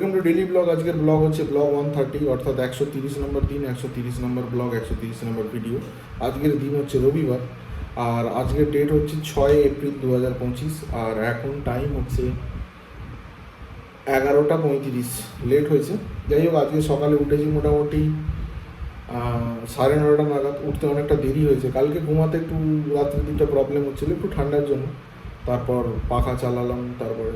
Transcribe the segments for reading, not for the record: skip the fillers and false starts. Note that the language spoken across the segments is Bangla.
Welcome to daily blog. আজকের ব্লগ হচ্ছে ব্লগ 130, অর্থাৎ 130 নম্বর দিন, 130 নম্বর ব্লগ, 130 নম্বর ভিডিও। আজকের দিন হচ্ছে রবিবার, আর আজকের ডেট হচ্ছে 6 এপ্রিল 2025, আর এখন টাইম হচ্ছে 11টা 35। লেট হয়েছে, যাই হোক। আজকে সকালে উঠেছি মোটামুটি 9:30 নাগাদ। উঠতে অনেকটা দেরি হয়েছে, কালকে ঘুমাতে একটু রাত্রের দিকটা প্রবলেম হচ্ছিলো, একটু ঠান্ডার জন্য। তারপর পাখা চালালাম, তারপরে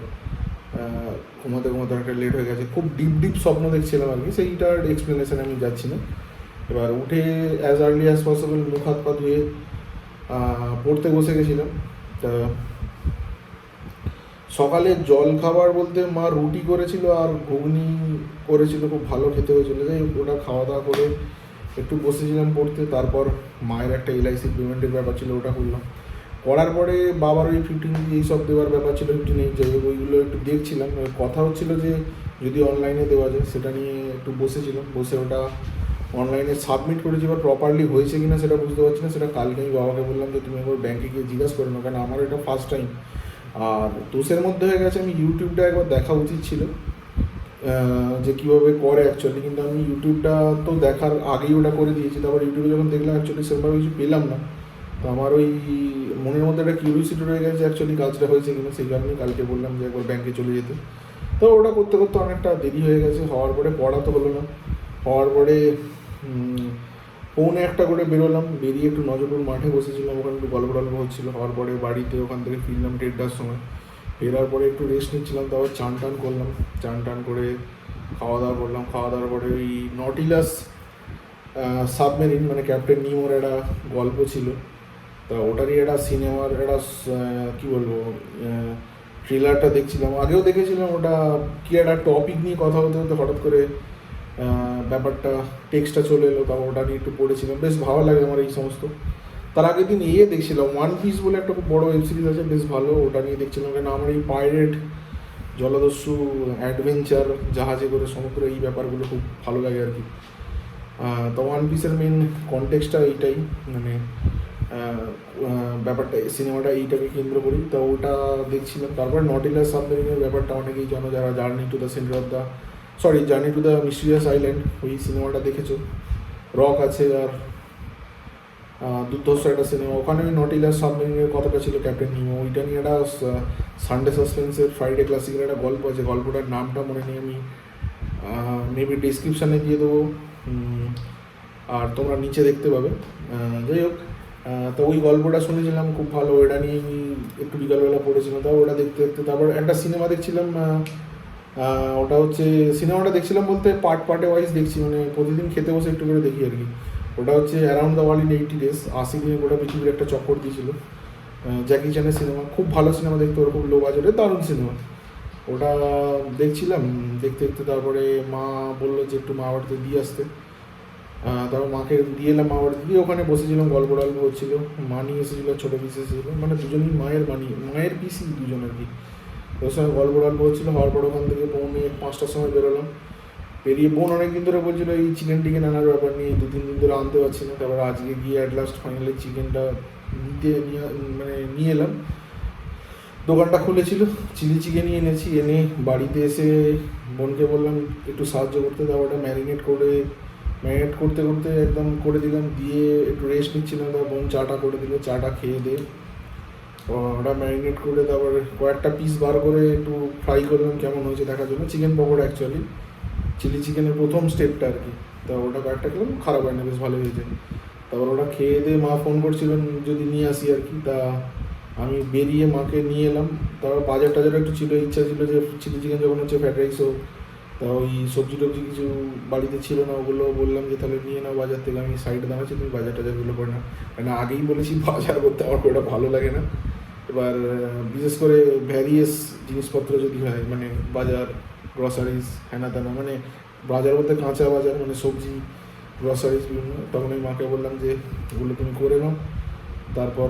ঘুমাতে ঘুমাতে একটা লেট হয়ে গেছে। খুব ডিপ স্বপ্ন দেখছিলাম আর কি, সেইটার এক্সপ্লেনেশন আমি যাচ্ছি না। এবার উঠে অ্যাজ আর্লি অ্যাজ পসিবল মুখ হাত পা ধুয়ে পড়তে বসে গেছিলাম। তা সকালে জল খাবার বলতে মা রুটি করেছিল আর ঘুগনি করেছিল, খুব ভালো খেতে হয়েছিল। যাই হোক, ওটা খাওয়া দাওয়া করে একটু বসেছিলাম পড়তে। তারপর মায়ের একটা এলআইসি পেমেন্টের ব্যাপার ছিল, ওটা করলাম। করার পরে বাবার ওই ফিফটিন এইসব দেওয়ার ব্যাপার ছিল, 15 যাই হোক, ওইগুলো একটু দেখছিলাম। কথা হচ্ছিল যে যদি অনলাইনে দেওয়া যায়, সেটা নিয়ে একটু বসেছিলাম। বসে ওটা অনলাইনে সাবমিট করেছি, এবার প্রপারলি হয়েছে কিনা সেটা বুঝতে পারছি না। সেটা কালকে আমি বাবাকে বললাম যে তুমি একবার ব্যাংকে গিয়ে জিজ্ঞাসা করো না, কারণ আমার এটা ফার্স্ট টাইম। আর দোষের মধ্যে হয়ে গেছে, আমি ইউটিউবটা একবার দেখা উচিত ছিল যে কীভাবে করে অ্যাকচুয়ালি, কিন্তু আমি ইউটিউবটা তো দেখার আগেই ওটা করে দিয়েছি। তারপর ইউটিউবে যখন দেখলাম অ্যাকচুয়ালি সেরকমভাবে কিছু পেলাম না। তো আমার ওই মনের মধ্যে একটা কিউরিওসিটি রয়ে গেছে অ্যাকচুয়ালি কাজটা হয়েছে কিনা, সেই কারণেই কালকে বললাম যে একবার ব্যাংকে চলে যেতে। তো ওটা করতে করতে অনেকটা দেরি হয়ে গেছে। হওয়ার পরে পড়া তো হলো না। হওয়ার পরে 1:45 করে বেরোলাম। বেরিয়ে একটু নজরপুর মাঠে বসেছিলাম, ওখানে একটু গল্প হচ্ছিলো। হওয়ার পরে বাড়িতে ওখান থেকে ফিরলাম 1:30টার সময়। ফেরার পরে একটু রেস্ট নিচ্ছিলাম, তারপর চান টান করলাম। চান টান করে খাওয়া দাওয়া করলাম। খাওয়া দাওয়ার পরে ওই নটিলাস সাবমেরিন, মানে ক্যাপ্টেন নিমোর একটা গল্প ছিল, তা ওটারই একটা সিনেমার একটা কী বলবো ট্রেলারটা দেখছিলাম। আগেও দেখেছিলাম, ওটা কি একটা টপিক নিয়ে কথা হতে হতে হঠাৎ করে ব্যাপারটা টেক্সটটা চলে এলো, তারপর ওটা নিয়ে একটু পড়েছিলাম। বেশ ভালো লাগে আমার এই সমস্ত। তার আগের দিন দেখছিলাম ওয়ান পিস বলে একটা খুব বড়ো ওয়েব সিরিজ আছে, বেশ ভালো। ওটা নিয়ে দেখছিলাম, কেন আমার এই পাইরেট, জলদস্যু, অ্যাডভেঞ্চার, জাহাজে করে সমুদ্র, এই ব্যাপারগুলো খুব ভালো লাগে আর কি। তো ওয়ান পিসের মেন কনটেক্সটটা এইটাই, মানে ব্যাপারটা, সিনেমাটা এইটাকে কেন্দ্র করি। তো ওটা দেখছিলাম। তারপর নটিলাস সাবমেরিনের ব্যাপারটা অনেকেই জানো, যারা journey to the mysterious island, ওই সিনেমাটা দেখেছো। রক আছে, আর দুর্ধর্ষ একটা সিনেমা, ওখানে ওই নটিলাস সাবমেরিনের কথাটা ছিল, ক্যাপ্টেন নিমো। ওইটা নিয়ে একটা সানডে সাসপেন্সের ফ্রাইডে ক্লাসিকের একটা গল্প আছে। গল্পটার নামটা মনে নেই, আমি মেবি ডিসক্রিপশানে দিয়ে দেবো, আর তোমরা নিচে দেখতে পাবে। যাই হোক, তো ওই গল্পটা শুনেছিলাম, খুব ভালো। ওটা নিয়ে আমি একটু বিকালবেলা পড়েছিলাম। তাও ওটা দেখতে দেখতে তারপর একটা সিনেমা দেখছিলাম। ওটা হচ্ছে, সিনেমাটা দেখছিলাম বলতে পার্টে ওয়াইজ দেখছি, মানে প্রতিদিন খেতে বসে একটু করে দেখি আর কি। ওটা হচ্ছে around the world in 80 days, 80 দিনে গোটা পৃথিবীর একটা চক্কর দিয়েছিল। জ্যাকি চ্যানের সিনেমা, খুব ভালো সিনেমা দেখতে, ওর খুব লো বাজেটে দারুণ সিনেমা। ওটা দেখছিলাম, দেখতে দেখতে তারপরে মা বললো যে একটু মা বাড়িতে দিয়ে আসতে। তারপর মাকে দিয়ে এলাম মা বাড়িতে, দিয়ে ওখানে বসেছিলাম, গল্প হচ্ছিলো। মা নিয়ে এসেছিলো, ছোটো পিস এসেছিলো, মানে দুজনই মায়ের পিসি দুজন আর কি। ওর সঙ্গে গল্প হচ্ছিলো। হওয়ার পর ওখান থেকে 4:45টার সময় বেরোলাম। বেরিয়ে বোন অনেকদিন ধরে বলছিলো এই চিকেন আনার ব্যাপার নিয়ে, 2-3 দিন ধরে আনতে পারছি না। তারপর আজকে গিয়ে অ্যাট লাস্ট ফাইনালি চিকেনটা নিয়ে এলাম। দোকানটা খুলেছিল, চিলি চিকেনই এনেছি। এনে বাড়িতে এসে বোনকে বললাম একটু সাহায্য করতে। তারপর ম্যারিনেট করতে করতে একদম করে দিলাম, দিয়ে একটু রেস্ট নিচ্ছিলাম। তারপর বোন চাটা করে দিল, চাটা খেয়ে দিয়ে ওটা ম্যারিনেট করে তারপর কয়েকটা পিস বার করে একটু ফ্রাই করলাম, কেমন হয়েছে দেখার জন্য। চিকেন পকোড়া অ্যাকচুয়ালি চিলি চিকেনের প্রথম স্টেপটা আর কি। তা ওটা কয়েকটা খেলাম, খারাপ হয় না, বেশ ভালো হয়েছে। তারপর ওটা খেয়ে দিয়ে মা ফোন করছিলেন যদি নিয়ে আসি আর কি। তা আমি বেরিয়ে মাকে নিয়ে এলাম। তারপর বাজার একটু ছিল, ইচ্ছা ছিল যে চিলি চিকেন যখন হচ্ছে ফ্রাইড রাইস হোক। তা ওই সবজি টবজি কিছু বাড়িতে ছিল না, ওগুলো বললাম যে তাহলে নিয়ে নাও বাজার থেকে। আমি সাইডে দাঁড়াচ্ছি, তুমি বাজারগুলো করে নাও, কেন আগেই বলেছি বাজার করতে আমার ওটা ভালো লাগে না। এবার বিশেষ করে ভ্যারিয়াস জিনিসপত্র যদি হয়, মানে বাজার, গ্রসারিজ, হ্যানা ত্যানা, মানে বাজার বলতে কাঁচা বাজার, মানে সবজি, গ্রসারিজ বিভিন্ন। তখন আমি মাকে বললাম যে ওগুলো তুমি করে নাও। তারপর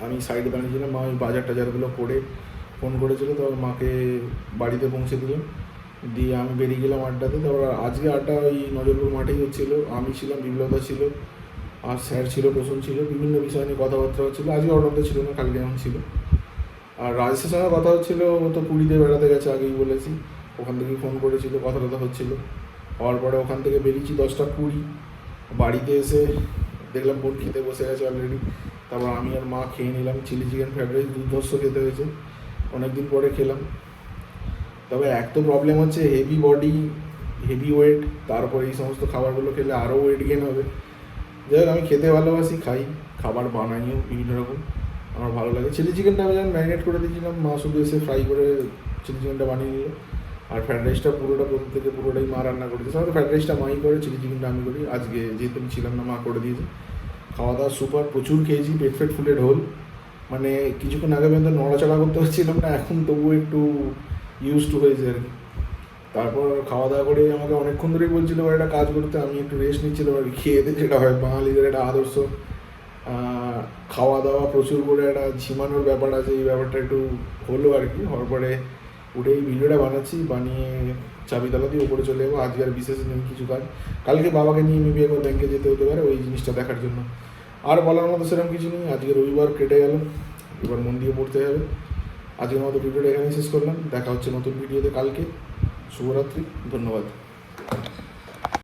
আমি সাইডে দাঁড়িয়েছিলাম, মা ওই বাজারগুলো করে ফোন করেছিল। তারপর মাকে বাড়িতে পৌঁছে দিলাম, দিয়ে আমি বেরিয়ে গেলাম আড্ডাতে। তারপর আজকে আড্ডা ওই নজরপুর মাঠেই হচ্ছিলো। আমি ছিলাম, বিপ্লবদা ছিল, আর স্যার ছিল, প্রসূন ছিল। বিভিন্ন বিষয় নিয়ে কথাবার্তা হচ্ছিলো। আজকে অর্ডারটা ছিল না, কালকে যেমন ছিল। আর রাজেশের সঙ্গে কথা হচ্ছিলো, ও তো পুরীতে বেড়াতে গেছে, আগেই বলেছি। ওখান থেকেই ফোন করেছিল, কথা টথা হচ্ছিলো। হওয়ার পরে ওখান থেকে বেরিয়েছি 10:20, বাড়িতে এসে দেখলাম বোন খেতে বসে গেছে অলরেডি। তারপর আমি আর মা খেয়ে নিলাম। চিলি চিকেন ফ্রাইড রাইস দুর্ধর্ষ খেতে হয়েছে, অনেকদিন পরে খেলাম। তবে এক তো প্রবলেম হচ্ছে হেভি বডি, হেভি ওয়েট, তারপর এই সমস্ত খাবারগুলো খেলে আরও ওয়েট গেন হবে। যাই হোক, আমি খেতে ভালোবাসি, খাই, খাবার বানাইও বিভিন্ন রকম, আমার ভালো লাগে। চিলি চিকেনটা আমি যেমন ম্যারিনেট করে দিয়েছিলাম, মা শুধু এসে ফ্রাই করে চিলি চিকেনটা বানিয়ে নিল। আর ফ্রাইড রাইসটা পুরোটা প্রথম থেকে পুরোটাই মা রান্না করে দিয়েছে। আমাদের ফ্রাইড রাইসটা মাই করে, চিলি চিকেনটা আমি করি। আজকে যেহেতু আমি ছিলাম না, মা করে দিয়েছে। খাওয়া দাওয়া সুপার, প্রচুর খেয়েছি, পেট ফেট ফুলে ঢোল। মানে কিছুক্ষণ আগে পর্যন্ত নড়াচড়া করতে পারছিলাম না, এখন তবুও একটু ইউজ টু হয়েছে আর কি। তারপর খাওয়া দাওয়া করে আমাকে অনেকক্ষণ ধরেই বলছিল একটা কাজ করতে, আমি একটু রেস্ট নিচ্ছিলাম আর কি। খেয়ে দিয়ে যেটা হয় বাঙালিদের একটা আদর্শ খাওয়া দাওয়া প্রচুর করে একটা ঝিমানোর ব্যাপার আছে, এই ব্যাপারটা একটু হলো আর কি। হওয়ার পরে উঠে এই ভিডিওটা বানাচ্ছি, বানিয়ে চাবিতলা দিয়ে উপরে চলে যাবো। আজকে আর বিশেষ নেই কিছু কাজ, কালকে বাবাকে নিয়ে মেবি একবার ব্যাংকে যেতে হতে পারে ওই জিনিসটা দেখার জন্য। আর বলার মতো সেরকম কিছু নেই। আজকে রবিবার কেটে গেল, এবার মন দিয়ে পড়তে হবে। আজকের মতো ভিডিওটা এখানেই শেষ করলাম, দেখা হচ্ছে নতুন ভিডিওতে কালকে। শুভরাত্রি, ধন্যবাদ।